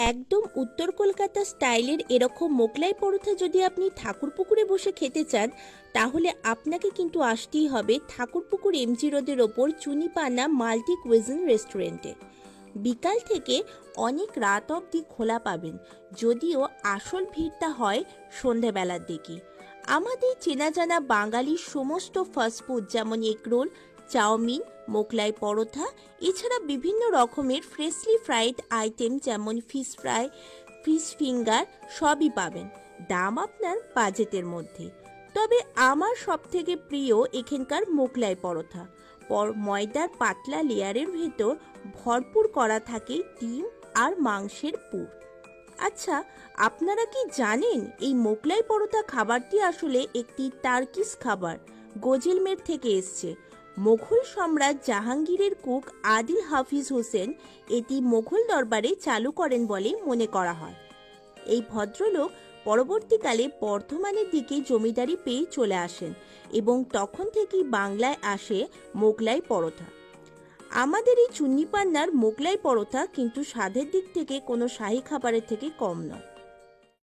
একদম উত্তর কলকাতা স্টাইলের এরকম মোগলাই পরোটা যদি আপনি ঠাকুরপুকুরে বসে খেতে চান, তাহলে আপনাকে কিন্তু আসতেই হবে ঠাকুরপুকুর এমজি রোডের ওপর চুনিপানা মাল্টি কুইজিন রেস্টুরেন্টে। বিকাল থেকে অনেক রাত অবধি খোলা পাবেন, যদিও আসল ভিড়টা হয় সন্ধেবেলার দিকে। আমাদের চেনা জানা বাঙালির সমস্ত ফাস্টফুড যেমন এগরোল, চাউমিন, মোগলাই পরোটা, এছাড়া বিভিন্ন রকমের ফ্রেশলি ফ্রাইড আইটেম যেমন ফিশ ফ্রাই, ফিশ ফিঙ্গার সবই পাবেন, দাম আপনার বাজেটের মধ্যে। তবে আমার সবথেকে প্রিয় এখানকার মোগলাই পরোটা। ময়দার পাতলা লেয়ারের ভেতর ভরপুর করা থাকে ডিম আর মাংসের পুর। আচ্ছা, আপনারা কি জানেন এই মোগলাই পরোটা খাবারটি আসলে একটি টার্কিশ খাবার, গোজেলমের থেকে এসছে। মোঘল সম্রাট জাহাঙ্গীরের কুক আদিল হাফিজ হোসেন এটি মোঘল দরবারে চালু করেন বলে মনে করা হয়। এই ভদ্রলোক পরবর্তীকালে বর্ধমানের দিকে জমিদারি পেয়ে চলে আসেন এবং তখন থেকেই বাংলায় আসে মোগলাই পরোটা। আমাদের এই চুন্নিপান্নার মোগলাই পরোটা কিন্তু স্বাদের দিক থেকে কোনো শাহী খাবারের থেকে কম নয়।